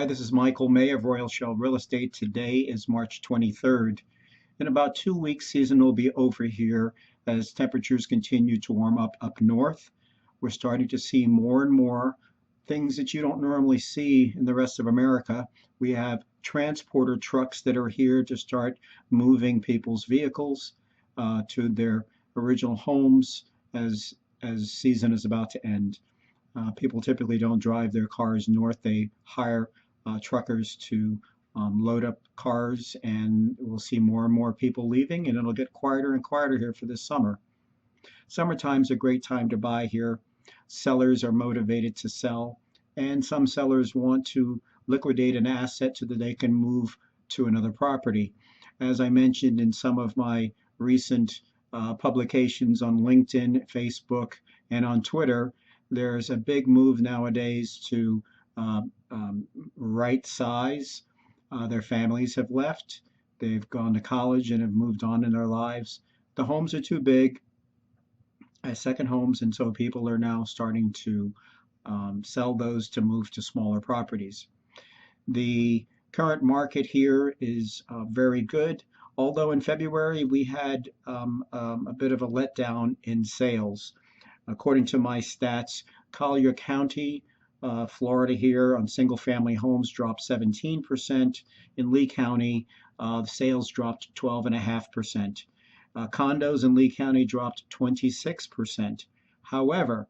Hi, this is Michael May of Royal Shell Real Estate. Today is March 23rd. In about 2 weeks, season will be over here as temperatures continue to warm up north. We're starting to see more and more things that you don't normally see in the rest of America. We have transporter trucks that are here to start moving people's vehicles to their original homes as season is about to end. People typically don't drive their cars north. They hire truckers to load up cars, and we'll see more and more people leaving, and it'll get quieter and quieter here for this summer. Summertime's a great time to buy here. Sellers are motivated to sell, and some sellers want to liquidate an asset so that they can move to another property. As I mentioned in some of my recent publications on LinkedIn, Facebook, and on Twitter, there's a big move nowadays to right size. Their families have left. They've gone to college and have moved on in their lives. The homes are too big as second homes, and so people are now starting to sell those to move to smaller properties. The current market here is very good, although in February we had a bit of a letdown in sales. According to my stats, Collier County, Florida here on single family homes dropped 17%. In Lee County, sales dropped 12.5%. Condos in Lee County dropped 26%. However,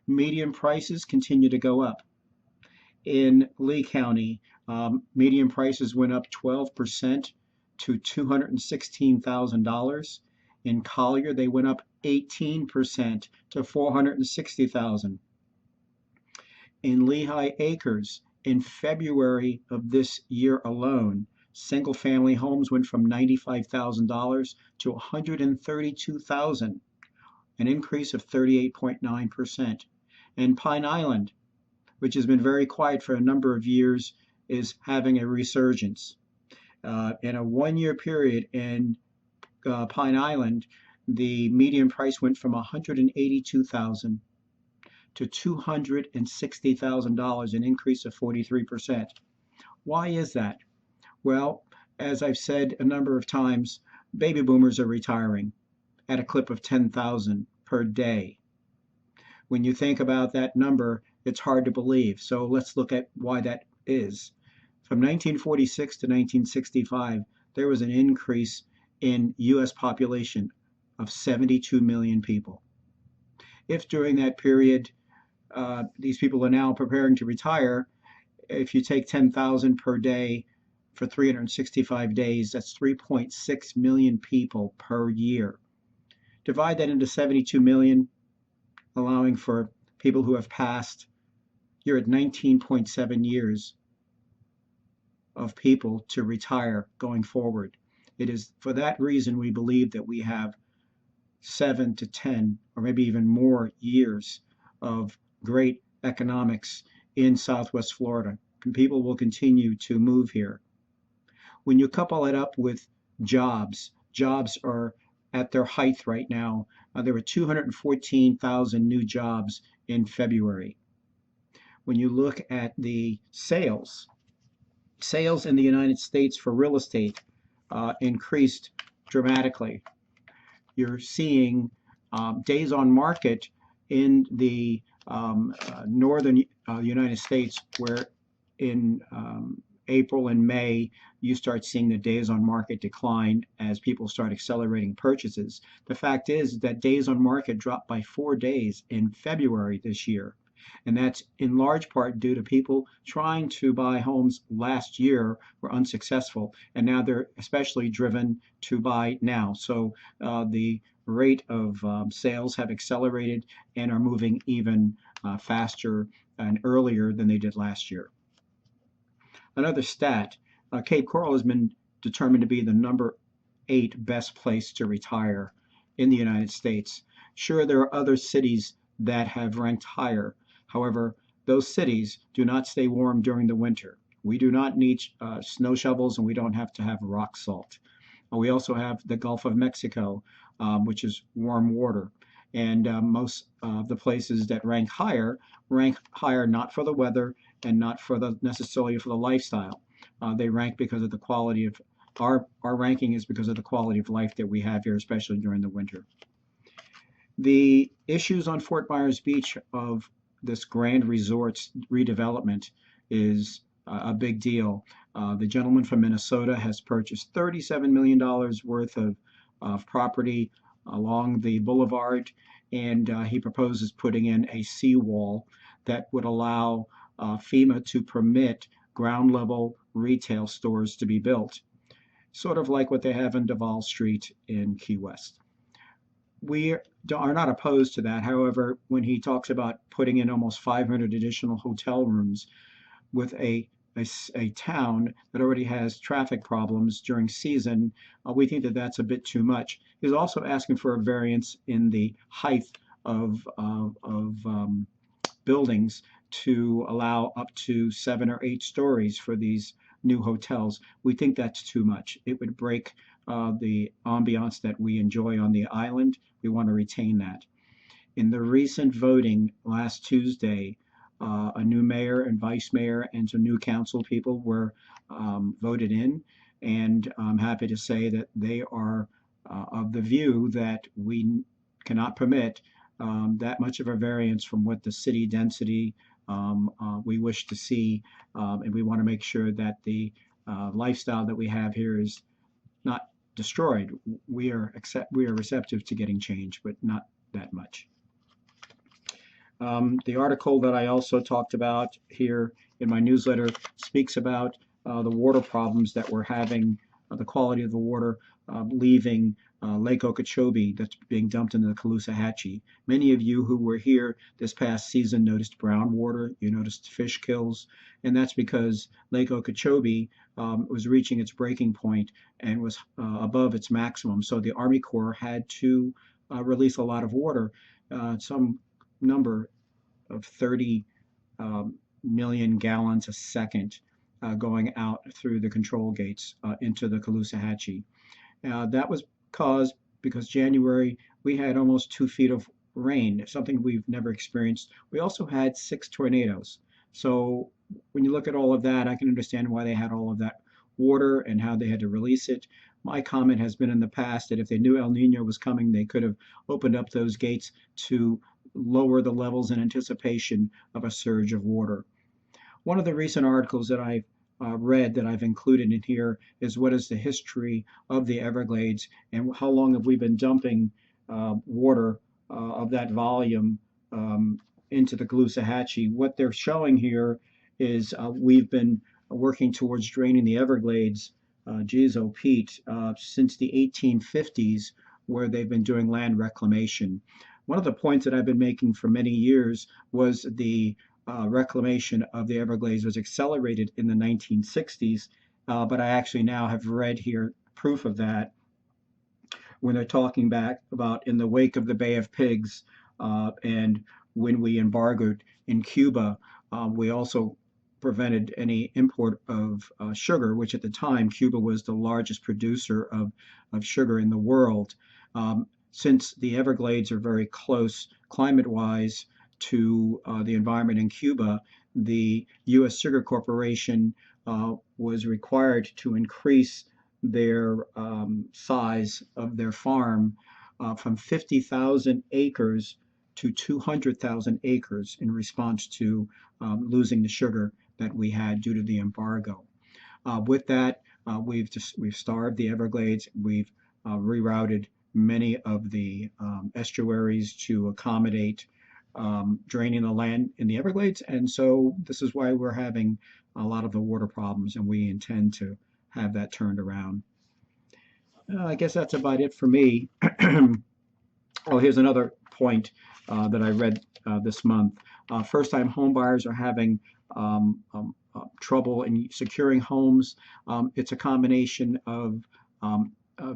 median prices continue to go up. In Lee County, median prices went up 12% to $216,000. In Collier, they went up 18% to $460,000. In Lehigh Acres, in February of this year alone, single family homes went from $95,000 to $132,000, an increase of 38.9%. And Pine Island, which has been very quiet for a number of years, is having a resurgence. In a 1 year period in Pine Island, the median price went from $182,000 to $260,000, an increase of 43%. Why is that? Well, as I've said a number of times, baby boomers are retiring at a clip of 10,000 per day. When you think about that number, it's hard to believe. So let's look at why that is. From 1946 to 1965, there was an increase in U.S. population of 72 million people. If during that period these people are now preparing to retire, if you take 10,000 per day for 365 days, that's 3.6 million people per year. Divide that into 72 million, allowing for people who have passed, you're at 19.7 years of people to retire going forward. It is for that reason we believe that we have 7 to 10 or maybe even more years of great economics in Southwest Florida. And people will continue to move here. When you couple it up with jobs are at their height right now. There were 214,000 new jobs in February. When you look at the sales in the United States for real estate increased dramatically. You're seeing days on market in the northern United States, where in April and May, you start seeing the days on market decline as people start accelerating purchases. The fact is that days on market dropped by 4 days in February this year. And that's in large part due to people trying to buy homes last year were unsuccessful, and now they're especially driven to buy now. So the rate of sales have accelerated and are moving even faster and earlier than they did last year. Another stat, Cape Coral has been determined to be the number 8 best place to retire in the United States. Sure, there are other cities that have ranked higher. However, those cities do not stay warm during the winter. We do not need snow shovels, and we don't have to have rock salt. We also have the Gulf of Mexico, which is warm water. And most of the places that rank higher not for the weather and not for the necessarily for the lifestyle. They rank because of the quality of our ranking is because of the quality of life that we have here, especially during the winter. The issues on Fort Myers Beach of this Grand Resorts redevelopment is a big deal. The gentleman from Minnesota has purchased $37 million worth of property along the boulevard, and he proposes putting in a seawall that would allow FEMA to permit ground level retail stores to be built, sort of like what they have in Duval Street in Key West. We are not opposed to that. However, when he talks about putting in almost 500 additional hotel rooms with a town that already has traffic problems during season, we think that that's a bit too much. He's also asking for a variance in the height of buildings to allow up to 7 or 8 stories for these new hotels. We think that's too much. It would break the ambiance that we enjoy on the island. We want to retain that. In the recent voting last Tuesday, a new mayor and vice mayor and some new council people were voted in, and I'm happy to say that they are of the view that we cannot permit that much of a variance from what the city density we wish to see, and we want to make sure that the lifestyle that we have here is not destroyed. We are receptive to getting change, but not that much. The article that I also talked about here in my newsletter speaks about the water problems that we're having, the quality of the water leaving Lake Okeechobee that's being dumped into the Caloosahatchee. Many of you who were here this past season noticed brown water, you noticed fish kills, and that's because Lake Okeechobee was reaching its breaking point and was above its maximum. So the Army Corps had to release a lot of water, some number of 30 million gallons a second going out through the control gates into the Caloosahatchee. That was caused because January we had almost 2 feet of rain, something we've never experienced. We also had 6 tornadoes. So when you look at all of that, I can understand why they had all of that water and how they had to release it. My comment has been in the past that if they knew El Nino was coming, they could have opened up those gates to lower the levels in anticipation of a surge of water. One of the recent articles that I've read that I've included in here is what is the history of the Everglades and how long have we been dumping water of that volume into the Caloosahatchee. What they're showing here is we've been working towards draining the Everglades, geez, oh Pete, since the 1850s, where they've been doing land reclamation. One of the points that I've been making for many years was the reclamation of the Everglades was accelerated in the 1960s, but I actually now have read here proof of that when they're talking back about in the wake of the Bay of Pigs and when we embargoed in Cuba, we also prevented any import of sugar, which at the time Cuba was the largest producer of sugar in the world. Since the Everglades are very close climate-wise to the environment in Cuba, the U.S. Sugar Corporation was required to increase their size of their farm from 50,000 acres to 200,000 acres in response to losing the sugar that we had due to the embargo. With that, we've starved the Everglades. We've rerouted many of the estuaries to accommodate draining the land in the Everglades, and so this is why we're having a lot of the water problems, and we intend to have that turned around. I guess that's about it for me. Oh, here's another point that I read this month. First-time home buyers are having trouble in securing homes. It's a combination of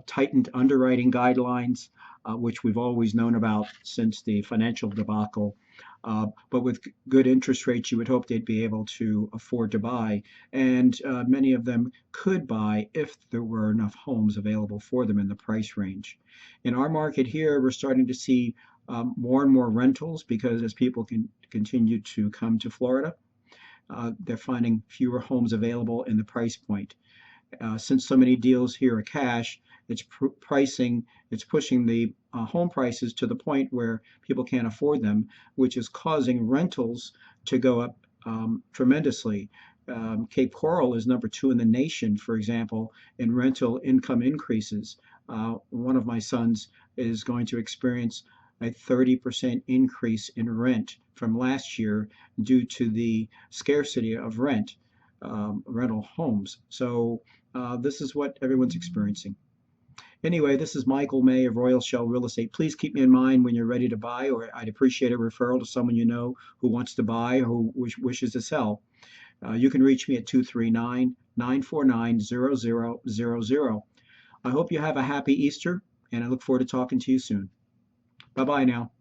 tightened underwriting guidelines, which we've always known about since the financial debacle. But with good interest rates, you would hope they'd be able to afford to buy. And many of them could buy if there were enough homes available for them in the price range. In our market here, we're starting to see more and more rentals because as people can continue to come to Florida, they're finding fewer homes available in the price point. Since so many deals here are cash, it's pushing the home prices to the point where people can't afford them, which is causing rentals to go up tremendously. Cape Coral is number two in the nation, for example, in rental income increases. One of my sons is going to experience a 30% increase in rent from last year due to the scarcity of rental homes. So this is what everyone's experiencing. Anyway, this is Michael May of Royal Shell Real Estate. Please keep me in mind when you're ready to buy, or I'd appreciate a referral to someone you know who wants to buy or who wishes to sell. You can reach me at 239-949-0000. I hope you have a happy Easter, and I look forward to talking to you soon. Bye bye now.